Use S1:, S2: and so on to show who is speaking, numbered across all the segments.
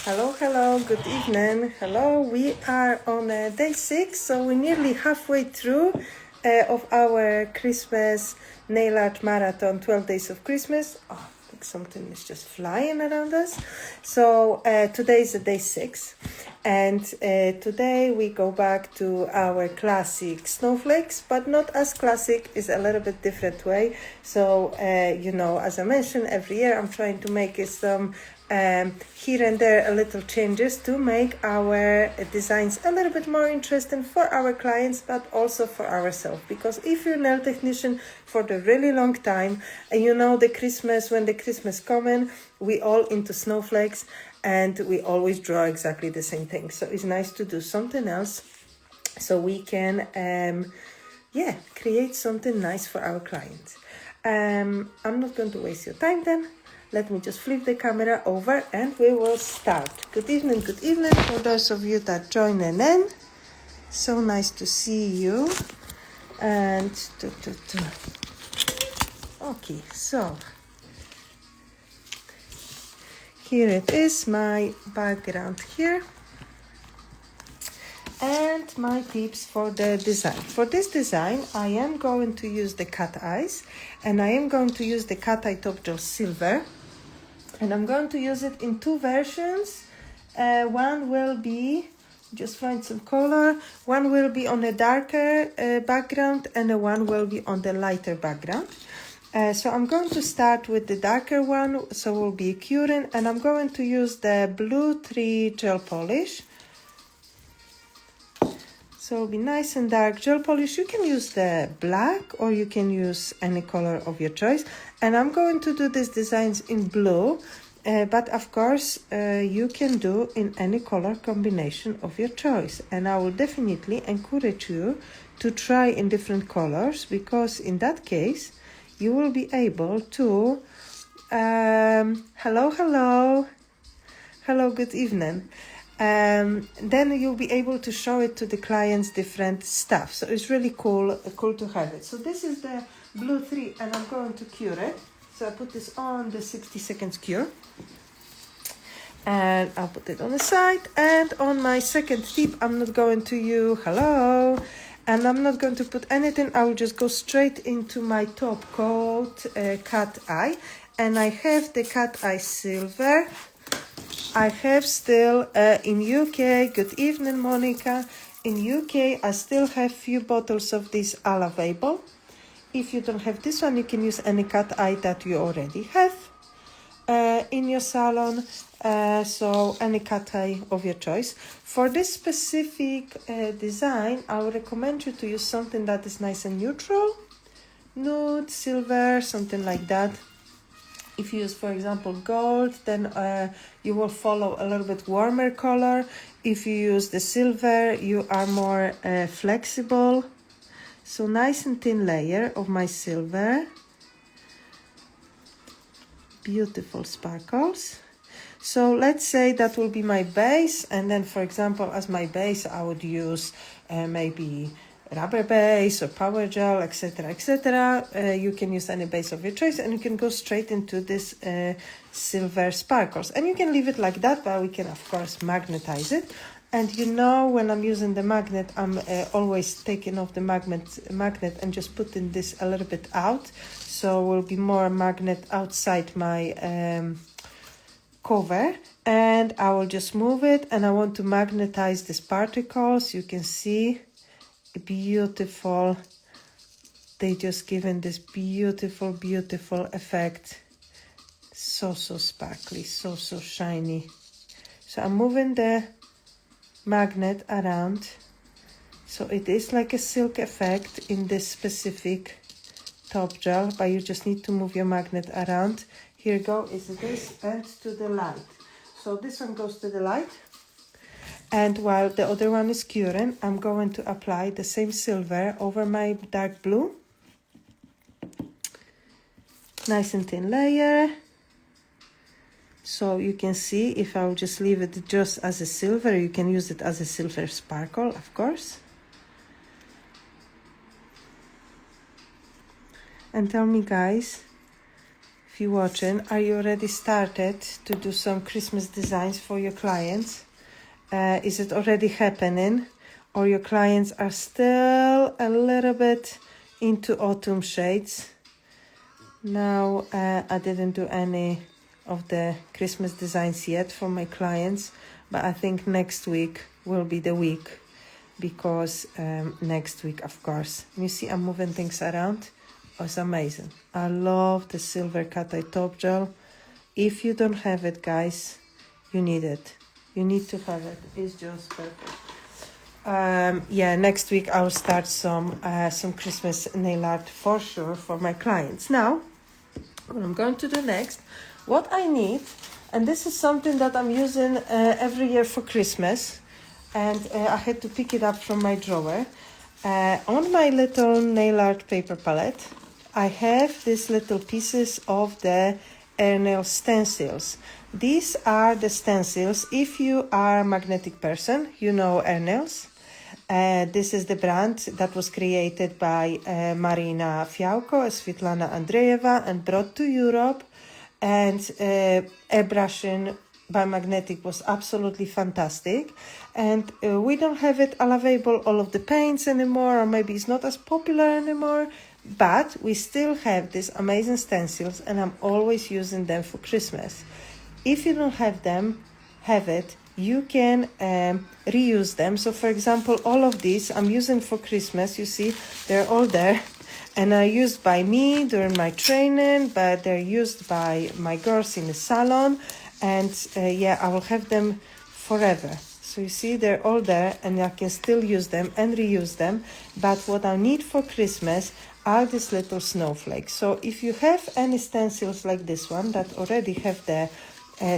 S1: Hello, good evening. Hello, we are on day 6, so we're nearly halfway through of our Christmas nail art marathon, 12 days of Christmas. Oh, I think something is just flying around us. So today is day 6, and today we go back to our classic Snowflakes, but not as classic, is a little bit different way. So, as I mentioned, every year I'm trying to make some here and there a little changes to make our designs a little bit more interesting for our clients, but also for ourselves. Because if you're a nail technician for the really long time, and when the Christmas coming, we all into snowflakes and we always draw exactly the same thing. So it's nice to do something else so we can create something nice for our clients. I'm not going to waste your time then. Let me just flip the camera over and we will start. Good evening for those of you that joining in. So nice to see you. And okay, so here it is, my background here. And my tips for the design. For this design, I am going to use the cat eyes, and I am going to use the cat eye top gel silver. And I'm going to use it in two versions. One will be, just find some color, one will be on a darker background and one will be on the lighter background. So I'm going to start with the darker one, so will be curing, and I'm going to use the Blue 3 gel polish. So it'll be nice and dark gel polish. You can use the black or you can use any color of your choice. And I'm going to do these designs in blue, but of course you can do in any color combination of your choice. And I will definitely encourage you to try in different colors, because in that case you will be able to, hello, good evening. Then you'll be able to show it to the clients different stuff. So it's really cool to have it. So this is the Blue 3 and I'm going to cure it. So I put this on the 60 seconds cure. And I'll put it on the side. And on my second tip, I'm not going to use, and I'm not going to put anything. I will just go straight into my top coat, cat eye. And I have the cat eye silver. I have still in UK, good evening Monica, in UK I still have few bottles of this available. If you don't have this one, you can use any cat eye that you already have in your salon, so any cat eye of your choice. For this specific design, I would recommend you to use something that is nice and neutral, nude, silver, something like that. If you use, for example, gold, then you will follow a little bit warmer color. If you use the silver, you are more flexible. So nice and thin layer of my silver. Beautiful sparkles. So let's say that will be my base. And then, for example, as my base, I would use maybe rubber base or power gel, etc., etc. You can use any base of your choice, and you can go straight into this silver sparkles, and you can leave it like that, but we can of course magnetize it. And when I'm using the magnet, I'm always taking off the magnet and just putting this a little bit out, so will be more magnet outside my cover. And I will just move it, and I want to magnetize these particles. You can see beautiful, they just given this beautiful effect. So sparkly, so shiny. So I'm moving the magnet around, so it is like a silk effect in this specific top gel, but you just need to move your magnet around. Here you go, is this and to the light. So this one goes to the light. And while the other one is curing, I'm going to apply the same silver over my dark blue. Nice and thin layer. So you can see, if I will just leave it just as a silver, you can use it as a silver sparkle, of course. And tell me, guys, if you're watching, are you already started to do some Christmas designs for your clients? Is it already happening? Or your clients are still a little bit into autumn shades? Now, I didn't do any of the Christmas designs yet for my clients, but I think next week will be the week, because next week, of course, you see I'm moving things around. Oh, it's amazing. I love the silver cat-eye top gel. If you don't have it, guys, you need it. You need to have it. It's just perfect. Yeah, next week I'll start some Christmas nail art for sure for my clients. Now, what I'm going to do next, what I need, and this is something that I'm using every year for Christmas, and I had to pick it up from my drawer. On my little nail art paper palette, I have these little pieces of the air nail stencils. These are the stencils. If you are a magnetic person, you know air nails. This is the brand that was created by Marina Fiałko and Svetlana Andreeva and brought to Europe. And airbrushing by magnetic was absolutely fantastic. And we don't have it available, all of the paints anymore, or maybe it's not as popular anymore. But we still have these amazing stencils, and I'm always using them for Christmas. If you don't have them, you can reuse them. So for example, all of these I'm using for Christmas. You see, they're all there. And are used by me during my training, but they're used by my girls in the salon. And yeah, I will have them forever. So you see, they're all there, and I can still use them and reuse them. But what I need for Christmas are these little snowflakes. So if you have any stencils like this one that already have the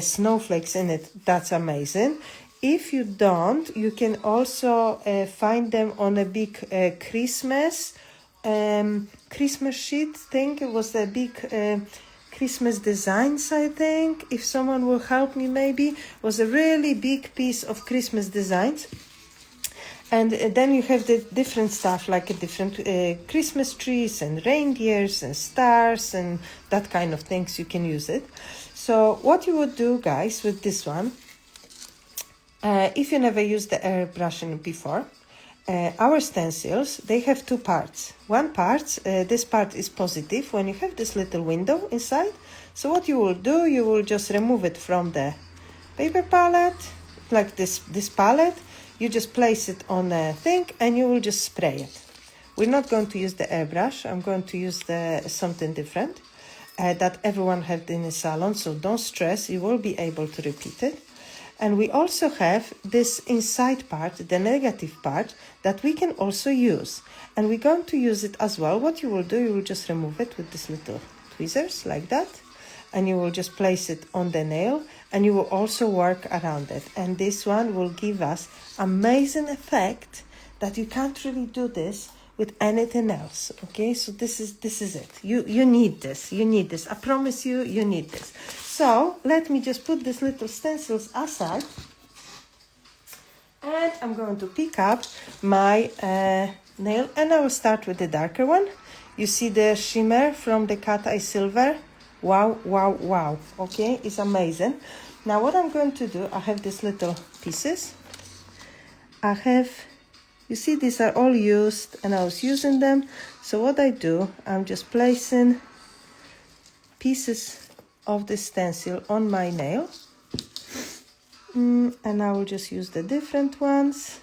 S1: snowflakes in it, that's amazing. If you don't, you can also find them on a big Christmas sheet thing. It was a big Christmas designs, I think. If someone will help me, maybe. It was a really big piece of Christmas designs. And then you have the different stuff, like different Christmas trees and reindeers and stars and that kind of things. You can use it. So what you would do, guys, with this one, if you never used the airbrushing before, our stencils, they have two parts. One part, this part is positive when you have this little window inside. So what you will do, you will just remove it from the paper palette, like this palette. You just place it on a thing and you will just spray it. We're not going to use the airbrush. I'm going to use something different that everyone had in the salon. So don't stress, you will be able to repeat it. And we also have this inside part, the negative part, that we can also use. And we're going to use it as well. What you will do, you will just remove it with these little tweezers like that. And you will just place it on the nail. And you will also work around it. And this one will give us amazing effect that you can't really do this with anything else. Okay, so this is it. You need this. You need this. I promise you, you need this. So let me just put these little stencils aside. And I'm going to pick up my nail. And I will start with the darker one. You see the shimmer from the cat-eye silver? Wow, wow, wow. Okay, it's amazing. Now what I'm going to do, I have these little pieces. You see, these are all used and I was using them. So what I do, I'm just placing pieces of the stencil on my nail. And I will just use the different ones.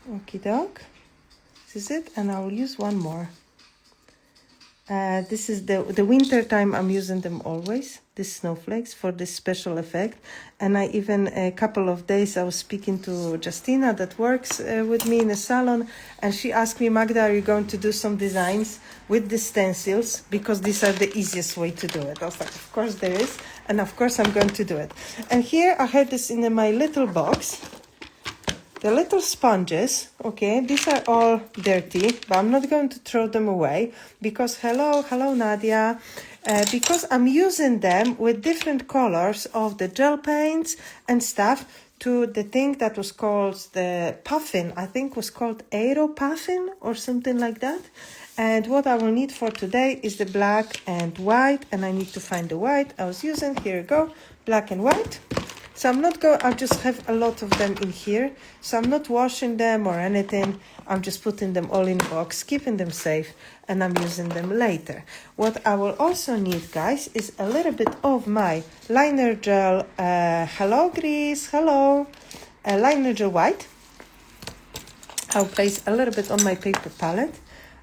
S1: Okie doke. This is it, and I will use one more. This is the winter time. I'm using them always, these snowflakes, for this special effect. And I even, a couple of days, I was speaking to Justina that works with me in a salon, and she asked me, Magda, are you going to do some designs with the stencils? Because these are the easiest way to do it. I was like, of course there is, and of course I'm going to do it. And here I have this in my little box. The little sponges, okay, these are all dirty, but I'm not going to throw them away because, hello Nadia, because I'm using them with different colors of the gel paints and stuff to the thing that was called the puffin. I think was called aero puffin or something like that. And what I will need for today is the black and white, and I need to find the white I was using. Here we go, black and white. So I just have a lot of them in here. So I'm not washing them or anything. I'm just putting them all in a box, keeping them safe, and I'm using them later. What I will also need, guys, is a little bit of my liner gel, hello Grease, hello, liner gel white. I'll place a little bit on my paper palette.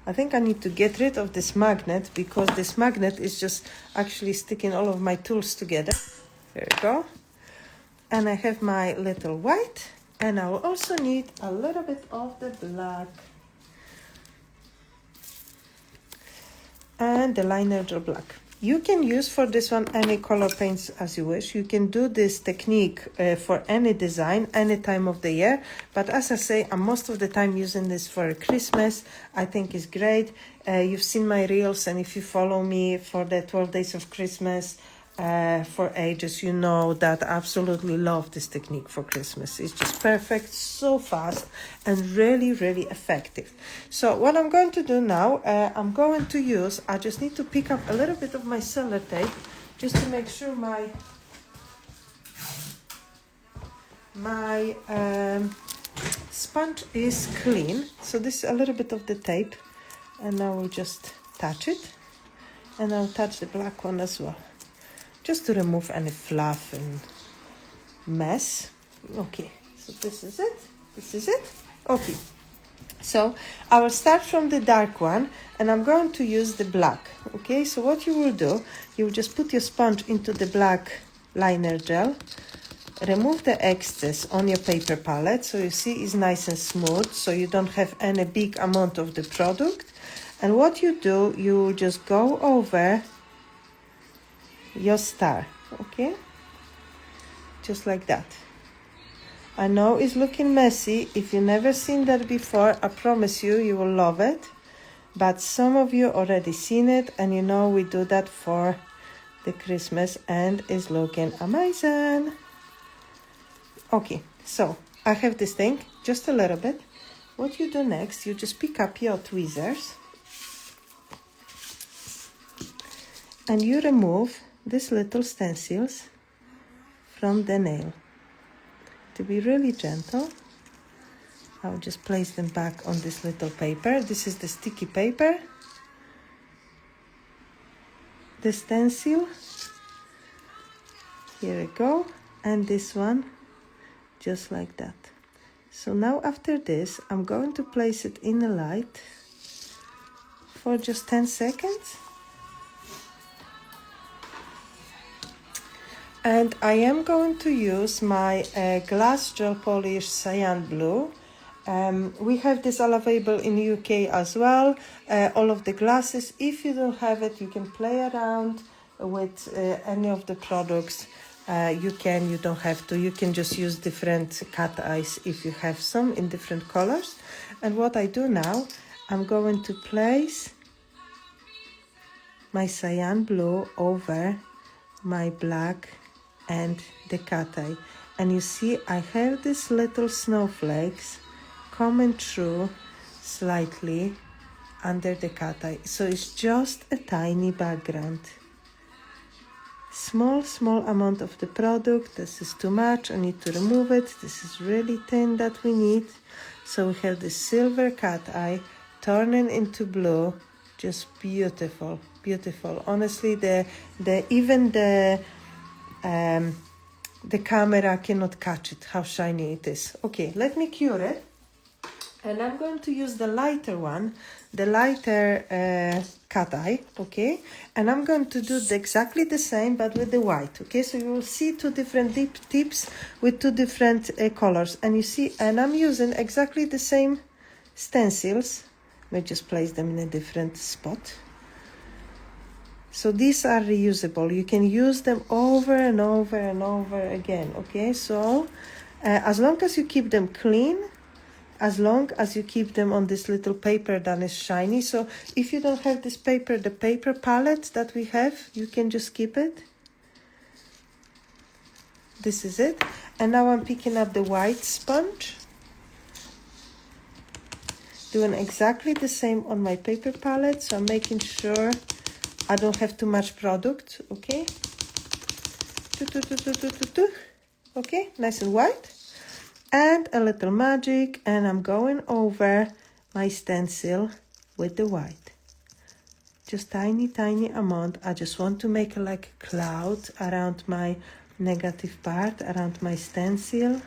S1: I think I need to get rid of this magnet because this magnet is just actually sticking all of my tools together. There we go. And I have my little white, and I will also need a little bit of the black and the liner gel black. You can use for this one any color paints as you wish. You can do this technique for any design, any time of the year. But as I say, I'm most of the time using this for Christmas. I think it's great. You've seen my reels, and if you follow me for the 12 days of Christmas, for ages, you know that I absolutely love this technique for Christmas. It's just perfect, so fast, and really, really effective. So what I'm going to do now, I just need to pick up a little bit of my sellotape just to make sure my sponge is clean. So this is a little bit of the tape, and I will just touch it, and I'll touch the black one as well, just to remove any fluff and mess. Okay, so this is it. Okay, so I will start from the dark one, and I'm going to use the black. Okay, so what you will do, you will just put your sponge into the black liner gel, remove the excess on your paper palette, so you see it's nice and smooth, so you don't have any big amount of the product. And what you do, you just go over your star, okay, just like that. I know it's looking messy. If you've never seen that before, I promise you will love it. But some of you already seen it, and you know we do that for the Christmas, and it's looking amazing. Okay, so I have this thing, just a little bit. What you do next, you just pick up your tweezers, and you remove these little stencils from the nail. To be really gentle, I'll just place them back on this little paper. This is the sticky paper, the stencil, here we go, and this one, just like that. So now after this, I'm going to place it in the light for just 10 seconds. And I am going to use my glass gel polish cyan blue. We have this all available in the UK as well. All of the glasses. If you don't have it, you can play around with any of the products. You don't have to. You can just use different cat eyes if you have some in different colors. And what I do now, I'm going to place my cyan blue over my black and the cat eye, and you see I have these little snowflakes coming through slightly under the cat eye, so it's just a tiny background, small amount of the product. This is too much, I need to remove it. This is really thin that we need. So we have this silver cat eye turning into blue, just beautiful. Honestly, even the camera cannot catch it, how shiny it is. Okay, let me cure it, and I'm going to use the lighter one, the lighter cat eye, okay, and I'm going to do exactly the same but with the white. Okay, so you will see two different deep tips with two different colors, and you see, and I'm using exactly the same stencils. Let me just place them in a different spot. So these are reusable. You can use them over and over and over again, okay? So as long as you keep them clean, as long as you keep them on this little paper that is shiny. So if you don't have this paper, the paper palette that we have, you can just keep it. This is it. And now I'm picking up the white sponge. Doing exactly the same on my paper palette. So I'm making sure I don't have too much product, okay? Okay, nice and white. And a little magic, and I'm going over my stencil with the white. Just tiny amount. I just want to make like a cloud around my negative part, around my stencil.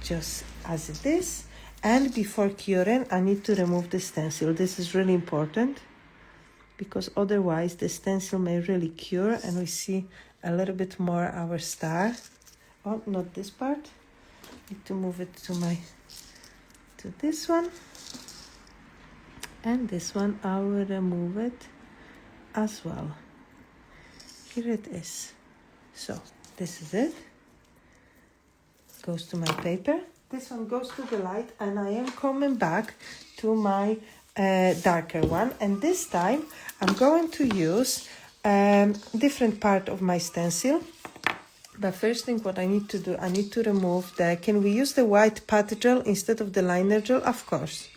S1: Just as it is. And before curing, I need to remove the stencil. This is really important, because otherwise the stencil may really cure and we see a little bit more our star. Oh, not this part. Need to move it to this one. And this one I will remove it as well. Here it is. So this is it. Goes to my paper. This one goes to the light, and I am coming back to my darker one, and this time I'm going to use different part of my stencil. But first thing what I need to do, I need to remove can we use the white pat gel instead of the liner gel? Of course.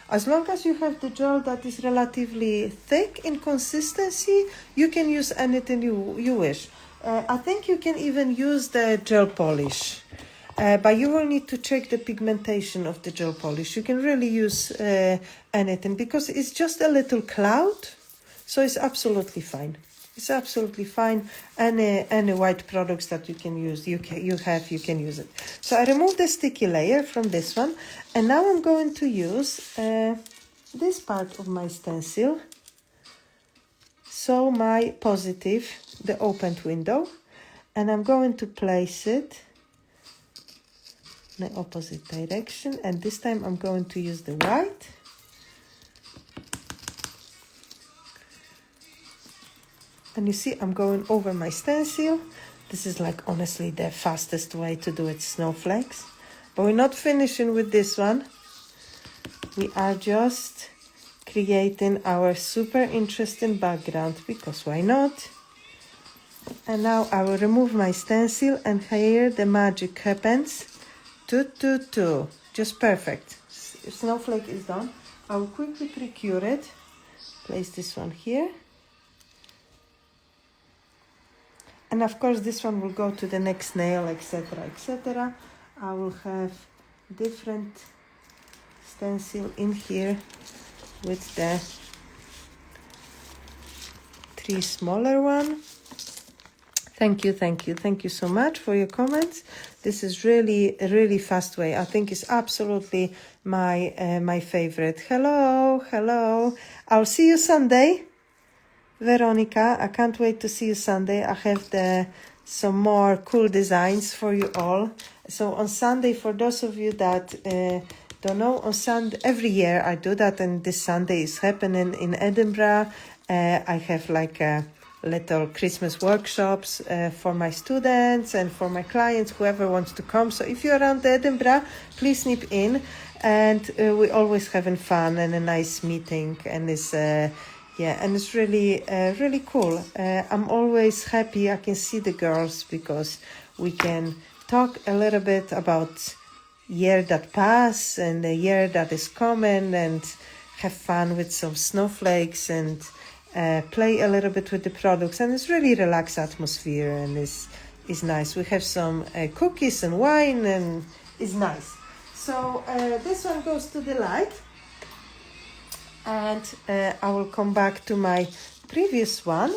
S1: As long as you have the gel that is relatively thick in consistency, you can use anything you wish. I think you can even use the gel polish. But you will need to check the pigmentation of the gel polish. You can really use anything, because it's just a little cloud, so it's absolutely fine. It's absolutely fine. Any white products that you can use, you can use it. So I removed the sticky layer from this one, and now I'm going to use this part of my stencil. So my positive, the opened window, and I'm going to place it in the opposite direction, and this time I'm going to use the white. And you see, I'm going over my stencil. This is like honestly the fastest way to do it, Snowflakes. But we're not finishing with this one. We are just creating our super interesting background, because why not? And now I will remove my stencil, and here the magic happens. Just perfect. Snowflake is done. I will quickly pre-cure it. Place this one here. And of course this one will go to the next nail, etc, etc. I will have different stencil in here with the 3 smaller one. Thank you so much for your comments. This is really a really fast way. I think it's absolutely my favorite. Hello. I'll see you Sunday. Veronica, I can't wait to see you Sunday. I have some more cool designs for you all. So on Sunday, for those of you that don't know, on Sunday, every year I do that, and this Sunday is happening in Edinburgh. I have like little Christmas workshops for my students and for my clients, whoever wants to come. So if you're around Edinburgh, please snip in. And we're always having fun and a nice meeting, and it's and it's really really cool. I'm always happy I can see the girls, because we can talk a little bit about year that passed and the year that is coming, and have fun with some snowflakes, and play a little bit with the products, and it's really relaxed atmosphere, and it's nice. We have some cookies and wine, and it's nice. So this one goes to the light, and I will come back to my previous one.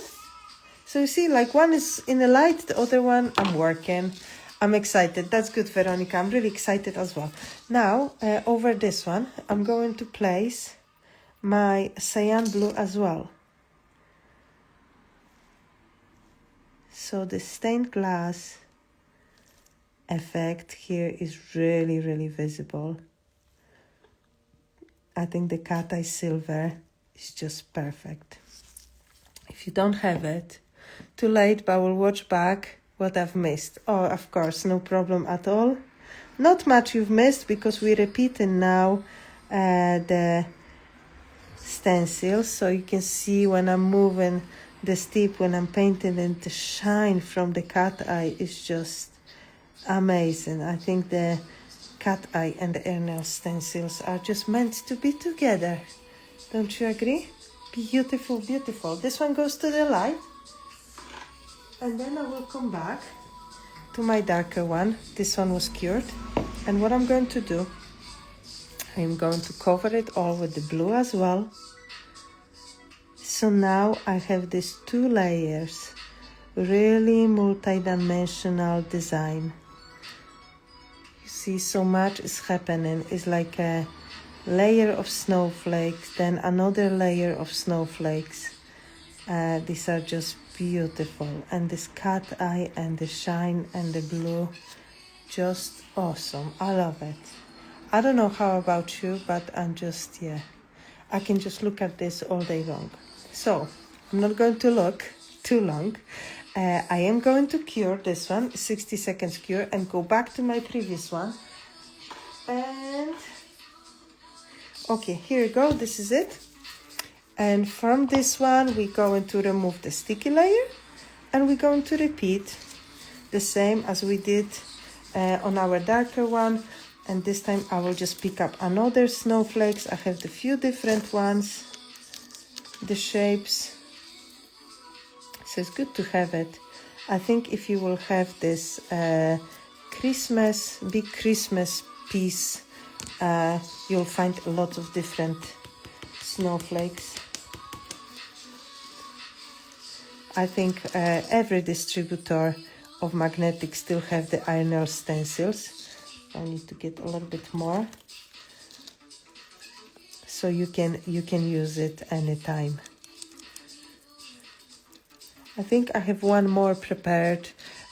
S1: So you see, like, one is in the light, the other one I'm working. I'm excited. That's good, Veronica. I'm really excited as well. Now over this one I'm going to place my cyan blue as well. So the stained glass effect here is really, really visible. I think the cat eye silver is just perfect. If you don't have it, too late, but I will watch back what I've missed. Oh, of course, no problem at all. Not much you've missed, because we're repeating now the stencils, so you can see when I'm moving this tip when I'm painting, and the shine from the cat eye is just amazing. I think the cat eye and the air nail stencils are just meant to be together. Don't you agree? Beautiful, beautiful. This one goes to the light. And then I will come back to my darker one. This one was cured. And what I'm going to do, I'm going to cover it all with the blue as well. So now I have these 2 layers, really multi-dimensional design. You see, so much is happening. It's like a layer of snowflakes, then another layer of snowflakes. These are just beautiful, and this cat eye and the shine and the blue, just awesome. I love it. I don't know how about you, but I'm just, yeah, I can just look at this all day long. So I'm not going to look too long. I am going to cure this one, 60 seconds cure, and go back to my previous one. And okay, here you go. This is it. And from this one, we're going to remove the sticky layer, and we're going to repeat the same as we did on our darker one. And this time I will just pick up another snowflakes. I have the few different ones, the shapes. So it's good to have it. I think if you will have this big Christmas piece, you'll find a lot of different snowflakes. I think every distributor of magnetic still have the air nail stencils. I need to get a little bit more, so you can use it anytime. I think I have one more prepared,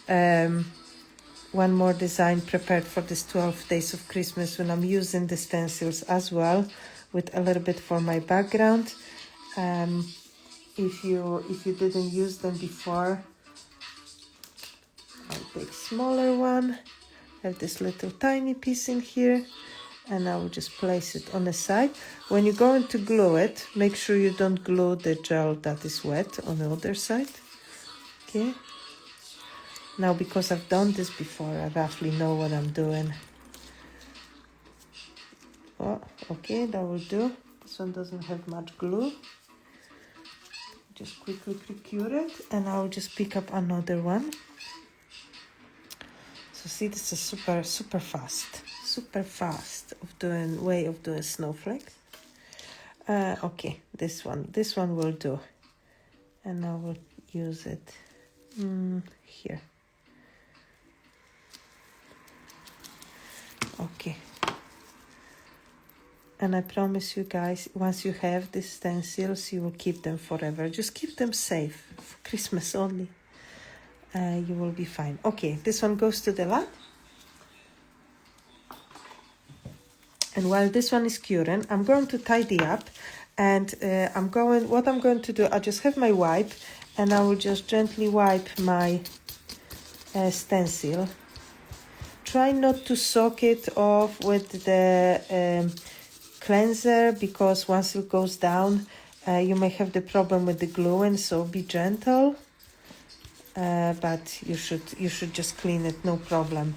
S1: one more design prepared for this 12 days of Christmas, when I'm using the stencils as well, with a little bit for my background. If you didn't use them before, I'll take smaller one. Have this little tiny piece in here, and I will just place it on the side. When you're going to glue it, make sure you don't glue the gel that is wet on the other side. Okay. Now, because I've done this before, I roughly know what I'm doing. Oh, okay, that will do. This one doesn't have much glue. Just quickly pre-cure it, and I'll just pick up another one. So see, this is super fast way of doing snowflakes. Okay, this one will do, and I will use it here. Okay. And I promise you guys, once you have these stencils, you will keep them forever. Just keep them safe for Christmas only. You will be fine. Okay, this one goes to the lab. And while this one is curing, I'm going to tidy up. And what I'm going to do, I just have my wipe, and I will just gently wipe my stencil. Try not to soak it off with the cleanser, because once it goes down, you may have the problem with the gluing, so be gentle. But you should just clean it, no problem,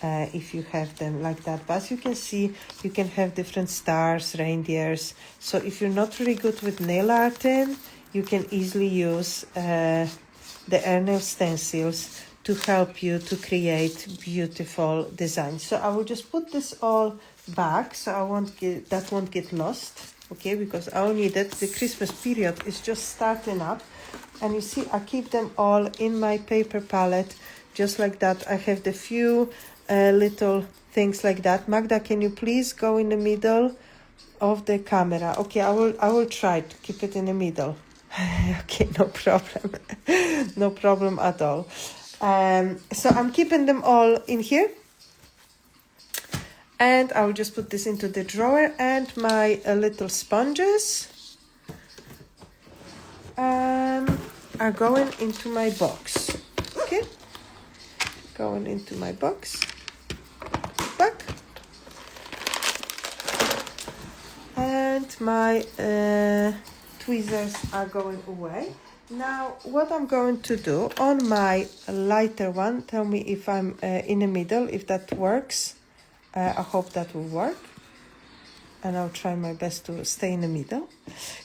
S1: if you have them like that. But as you can see, you can have different stars, reindeers. So if you're not really good with nail arting, you can easily use the air nail stencils to help you to create beautiful designs. So I will just put this all back, so that won't get lost, okay, because I will need it. The Christmas period is just starting up. And you see, I keep them all in my paper palette, just like that. I have the few little things like that. Magda, can you please go in the middle of the camera? Okay, I will try to keep it in the middle. Okay, no problem. No problem at all. So I'm keeping them all in here. And I will just put this into the drawer, and my little sponges are going into my box. Okay, going into my box. Back. And my tweezers are going away. Now, what I'm going to do on my lighter one, tell me if I'm in the middle, if that works. I hope that will work. And I'll try my best to stay in the middle.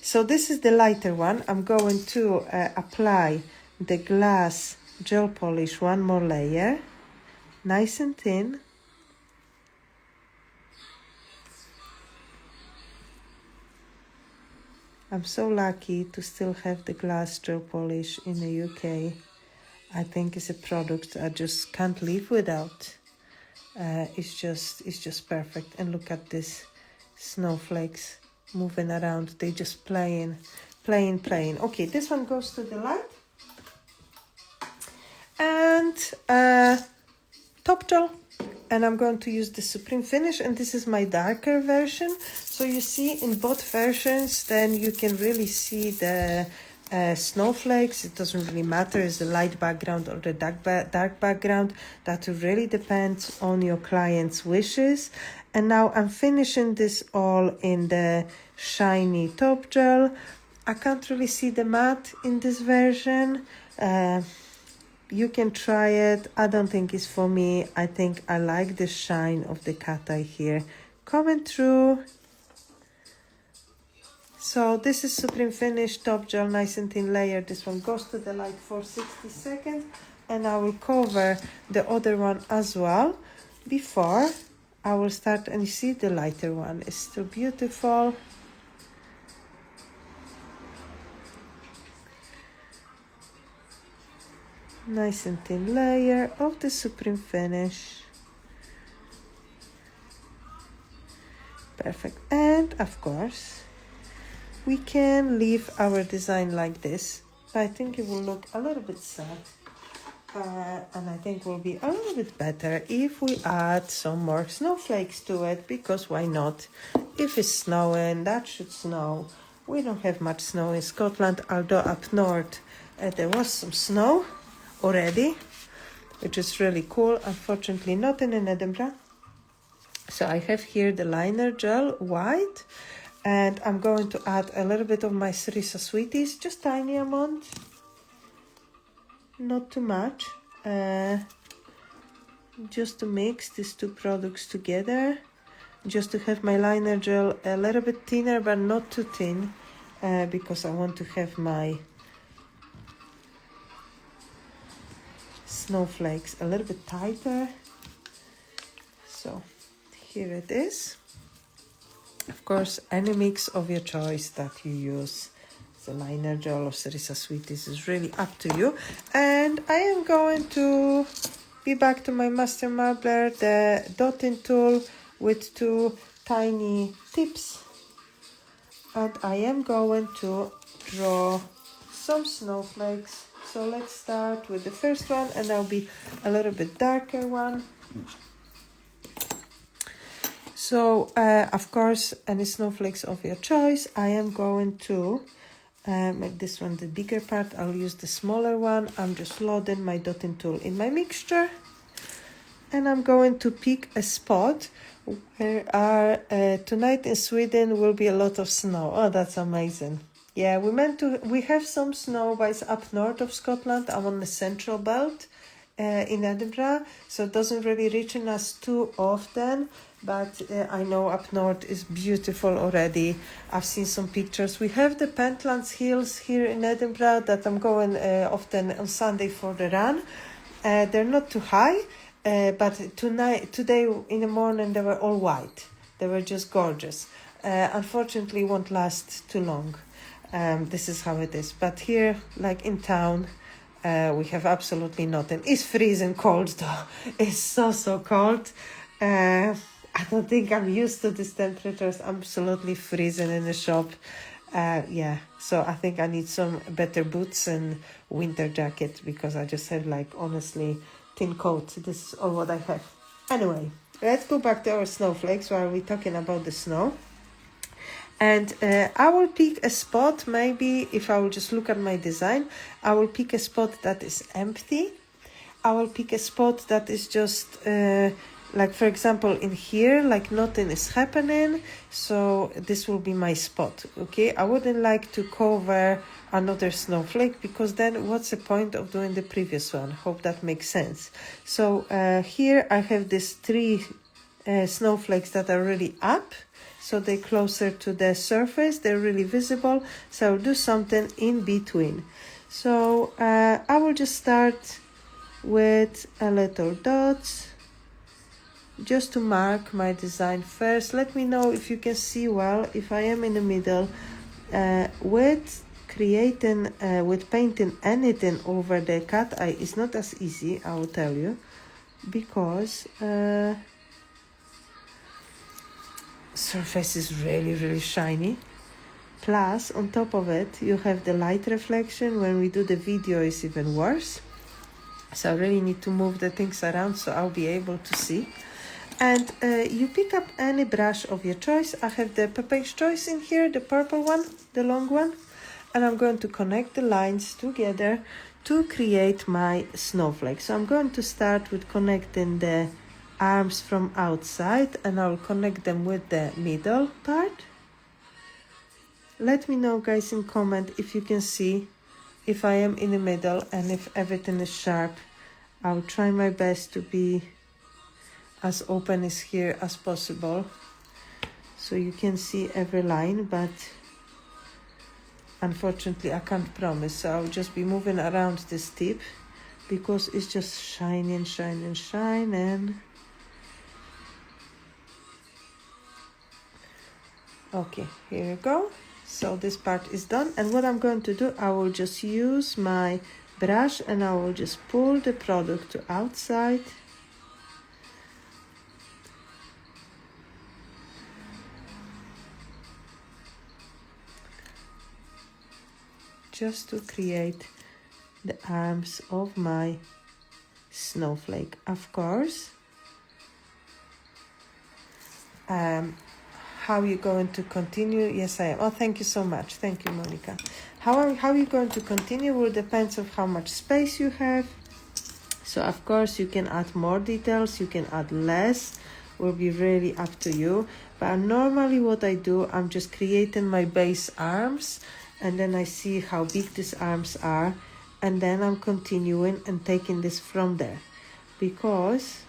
S1: So this is the lighter one. I'm going to apply the glass gel polish one more layer, nice and thin. I'm so lucky to still have the glass gel polish in the UK. I think it's a product I just can't live without. It's just perfect. And look at this snowflakes moving around. They just playing. Okay, this one goes to the light. And top gel. And I'm going to use the Supreme Finish, and this is my darker version. So you see in both versions, then you can really see the snowflakes. It doesn't really matter, is the light background or the dark background. That really depends on your client's wishes. And now I'm finishing this all in the shiny top gel. I can't really see the matte in this version. You can try it. I don't think it's for me. I think I like the shine of the cat eye here coming through. So this is Supreme Finish Top Gel, nice and thin layer. This one goes to the light for 60 seconds. And I will cover the other one as well before I will start. And you see the lighter one is still beautiful. Nice and thin layer of the Supreme Finish. Perfect. And of course, we can leave our design like this. I think it will look a little bit sad. And I think will be a little bit better if we add some more snowflakes to it, because why not? If it's snowing, that should snow. We don't have much snow in Scotland, although up north there was some snow already, which is really cool. Unfortunately not in Edinburgh. So I have here the liner gel white, and I'm going to add a little bit of my Sarisa Sweeties, just tiny amount, not too much, just to mix these two products together, just to have my liner gel a little bit thinner but not too thin, because I want to have my snowflakes a little bit tighter. So here it is. Of course, any mix of your choice that you use, the liner gel or Sarisa Sweeties, is really up to you. And I am going to be back to my master marbler, the dotting tool with two tiny tips, and I am going to draw some snowflakes. So let's start with the first one, and that'll be a little bit darker one. So, of course, any snowflakes of your choice. I am going to make this one the bigger part. I'll use the smaller one. I'm just loading my dotting tool in my mixture. And I'm going to pick a spot where tonight in Sweden will be a lot of snow. Oh, that's amazing. Yeah, we have some snow, but it's up north of Scotland. I'm on the central belt in Edinburgh, so it doesn't really reach us too often. But I know up north is beautiful already. I've seen some pictures. We have the Pentlands Hills here in Edinburgh that I'm going often on Sunday for the run. They're not too high, but today in the morning they were all white. They were just gorgeous. Unfortunately, won't last too long. This is how it is. But here, like in town, we have absolutely nothing. It's freezing cold though. It's so cold. I don't think I'm used to these temperatures. Absolutely freezing in the shop. Yeah, so I think I need some better boots and winter jacket, because I just have, like, honestly, thin coat. This is all what I have. Anyway, let's go back to our snowflakes while we're talking about the snow. And I will pick a spot, maybe if I will just look at my design, I will pick a spot that is empty. I will pick a spot that is just like for example in here, like nothing is happening, so this will be my spot. Okay, I wouldn't like to cover another snowflake, because then what's the point of doing the previous one? Hope that makes sense. So here I have these three snowflakes that are really up, so they're closer to the surface, they're really visible, so I'll do something in between. So I will just start with a little dots just to mark my design first. Let me know if you can see well, if I am in the middle. With creating, with painting anything over the cat eye is not as easy, I will tell you, because surface is really shiny. Plus, on top of it, you have the light reflection. When we do the video, it's even worse. So I really need to move the things around so I'll be able to see. And you pick up any brush of your choice. I have the Pepper's Choice in here, the purple one, the long one. And I'm going to connect the lines together to create my snowflake. So I'm going to start with connecting the arms from outside, and I'll connect them with the middle part. Let me know, guys, in comment if you can see if I am in the middle and if everything is sharp. I'll try my best to be as open as here as possible so you can see every line, but unfortunately I can't promise. So I'll just be moving around this tip because it's just shining. Okay, here we go. So this part is done, and what I'm going to do, I will just use my brush and I will just pull the product to outside. Just to create the arms of my snowflake. Of course, how are you going to continue? Yes, I am. Oh, thank you so much. Thank you, Monica. How are you going to continue will depend on how much space you have. So of course you can add more details, you can add less, will be really up to you. But normally what I do, I'm just creating my base arms, and then I see how big these arms are, and then I'm continuing and taking this from there. Because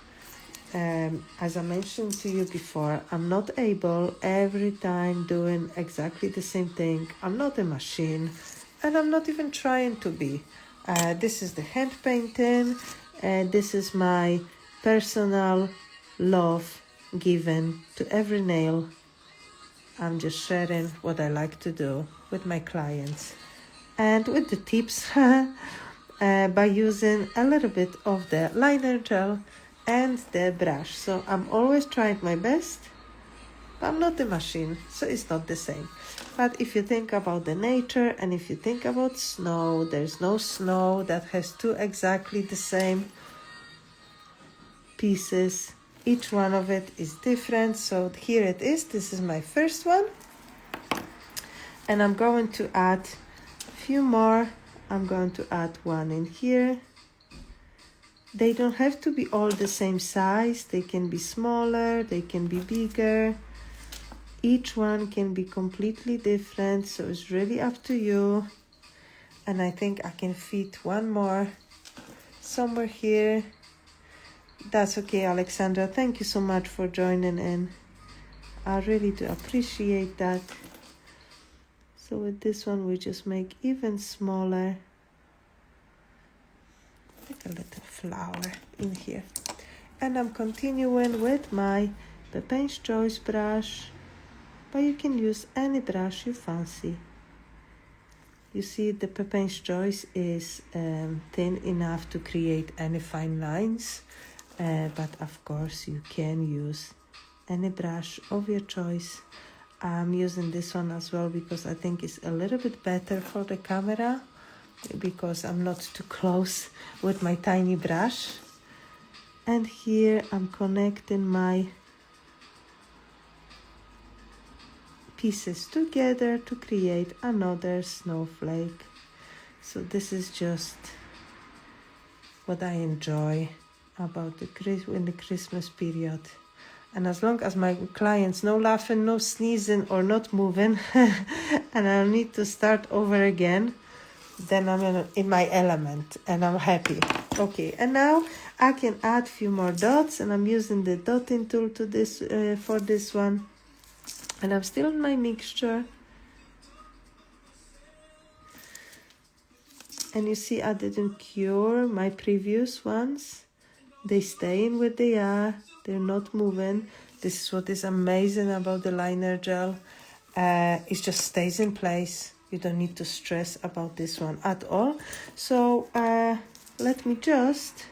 S1: as I mentioned to you before, I'm not able every time doing exactly the same thing. I'm not a machine, and I'm not even trying to be. This is the hand painting, and this is my personal love given to every nail. I'm just sharing what I like to do with my clients and with the tips by using a little bit of the liner gel and the brush. So I'm always trying my best, but I'm not a machine, so it's not the same. But if you think about the nature and if you think about snow, there's no snow that has two exactly the same pieces. Each one of it is different. So here it is. This is my first one. And I'm going to add a few more. I'm going to add one in here. They don't have to be all the same size. They can be smaller, they can be bigger. Each one can be completely different, so it's really up to you. And I think I can fit one more somewhere here. That's okay, Alexandra. Thank you so much for joining in. I really do appreciate that. So with this one, we just make even smaller. Like a little flower in here. And I'm continuing with my Pepper's Choice brush. But you can use any brush you fancy. You see, the Pepper's Choice is thin enough to create any fine lines. But of course you can use any brush of your choice. I'm using this one as well because I think it's a little bit better for the camera, because I'm not too close with my tiny brush. And here I'm connecting my pieces together to create another snowflake. So this is just what I enjoy about in the Christmas period. And as long as my clients no laughing, no sneezing or not moving, and I'll need to start over again, then I'm in my element and I'm happy. Okay, and now I can add few more dots, and I'm using the dotting tool to this for this one. And I'm still in my mixture. And you see I didn't cure my previous ones. They stay in where they are. They're not moving. This is what is amazing about the liner gel. It just stays in place. You don't need to stress about this one at all. So let me just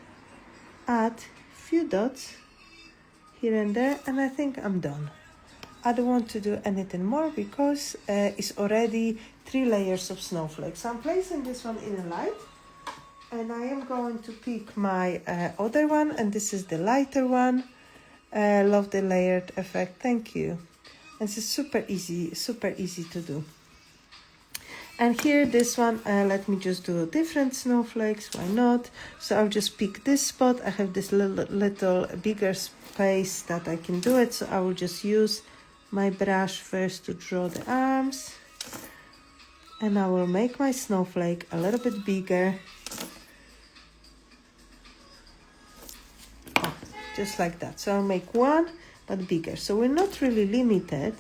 S1: add a few dots here and there, and I think I'm done. I don't want to do anything more because it's already 3 layers of snowflakes. So I'm placing this one in a light, and I am going to pick my other one, and this is the lighter one. Love the layered effect, thank you. This is super easy to do. And here, this one, let me just do different snowflakes, why not? So I'll just pick this spot. I have this little bigger space that I can do it, so I will just use my brush first to draw the arms. And I will make my snowflake a little bit bigger. Oh, just like that. So I'll make one, but bigger. So we're not really limited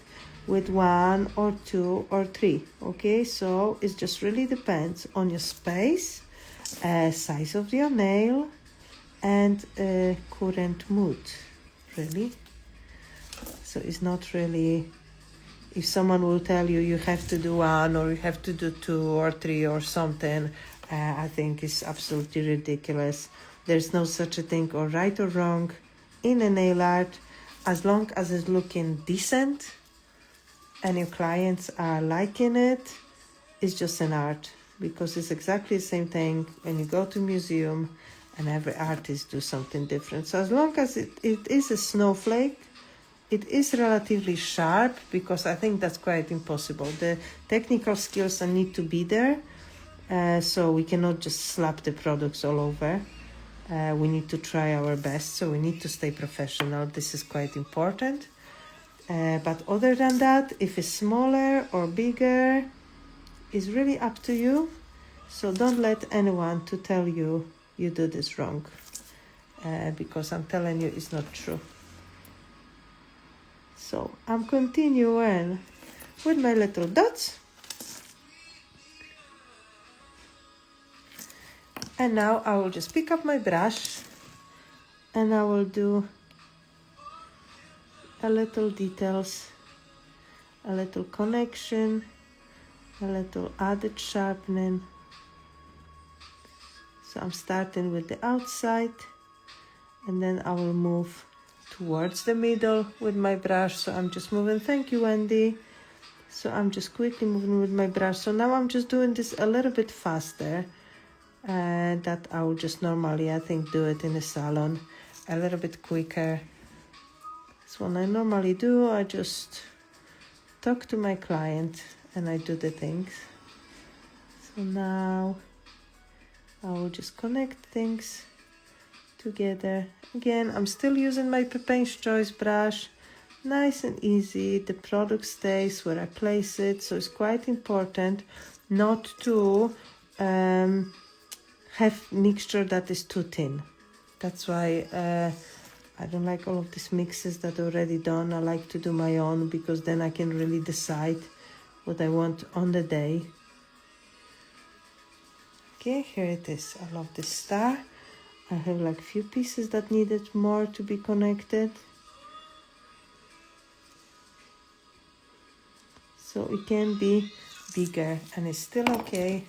S1: with 1 or 2 or 3, okay? So it just really depends on your space, size of your nail, and current mood, really. So it's not really, if someone will tell you you have to do 1 or you have to do 2 or 3 or something, I think it's absolutely ridiculous. There's no such a thing or right or wrong in a nail art, as long as it's looking decent and your clients are liking it. It's just an art, because it's exactly the same thing when you go to a museum and every artist do something different. So as long as it is a snowflake, it is relatively sharp, because I think that's quite impossible. The technical skills need to be there, so we cannot just slap the products all over. We need to try our best, so we need to stay professional. This is quite important. But other than that, if it's smaller or bigger, it's really up to you. So don't let anyone to tell you you do this wrong, because I'm telling you it's not true. So I'm continuing with my little dots. And now I will just pick up my brush and I will do a little details, a little connection, a little added sharpening. So I'm starting with the outside, and then I will move towards the middle with my brush. So I'm just moving, thank you, Wendy. So I'm just quickly moving with my brush. So now I'm just doing this a little bit faster, that I would just normally, I think, do it in a salon, a little bit quicker. That's what I normally do. I just talk to my client and I do the things. So now I will just connect things together. Again, I'm still using my Pepin's Choice brush. Nice and easy. The product stays where I place it. So it's quite important not to have mixture that is too thin. That's why I don't like all of these mixes that are already done. I like to do my own, because then I can really decide what I want on the day. Okay, here it is. I love this star. I have like few pieces that needed more to be connected. So it can be bigger and it's still okay.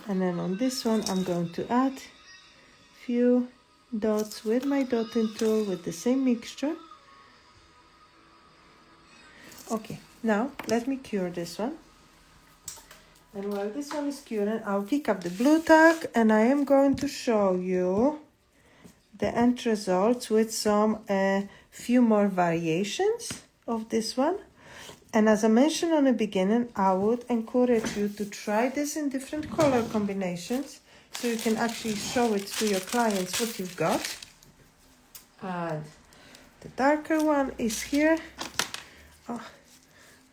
S1: And then on this one, I'm going to add few dots with my dotting tool with the same mixture. Okay, now let me cure this one. And while this one is curing, I'll pick up the blue tack and I am going to show you the end results with some few more variations of this one. And as I mentioned on the beginning, I would encourage you to try this in different color combinations, so you can actually show it to your clients what you've got. And the darker one is here. Oh,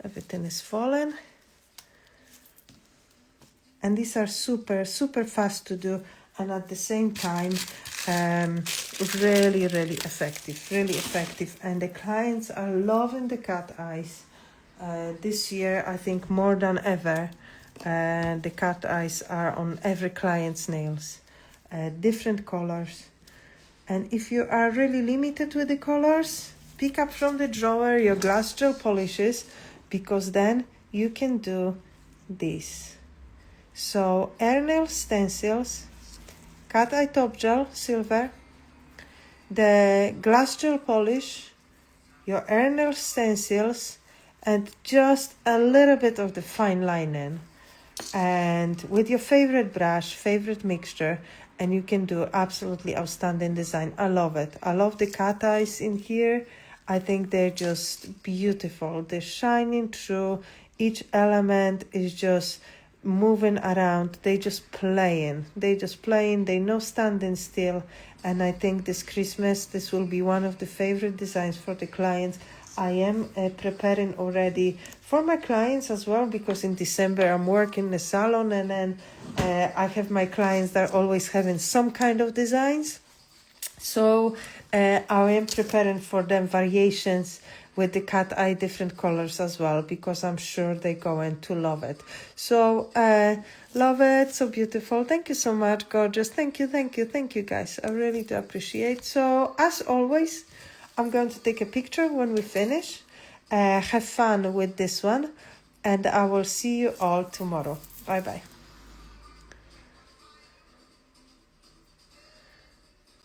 S1: everything is fallen. And these are super, super fast to do, and at the same time, really, really effective. And the clients are loving the cat eyes. This year, I think more than ever, the cat eyes are on every client's nails. Different colors. And if you are really limited with the colors, pick up from the drawer your glass gel polishes, because then you can do this. So air nail stencils, cat eye top gel, silver, the glass gel polish, your air nail stencils, and just a little bit of the fine linen. And with your favorite brush, favorite mixture, and you can do absolutely outstanding design. I love it. I love the cat eyes in here. I think they're just beautiful. They're shining through. Each element is just moving around. They're just playing. They're not standing still. And I think this Christmas, this will be one of the favorite designs for the clients. I am preparing already for my clients as well, because in December I'm working in the salon, and then I have my clients that are always having some kind of designs. So I am preparing for them variations with the cat eye, different colors as well, because I'm sure they're going to love it. So love it, so beautiful. Thank you so much, gorgeous. Thank you guys. I really do appreciate. So as always, I'm going to take a picture when we finish. Have fun with this one, and I will see you all tomorrow. Bye bye.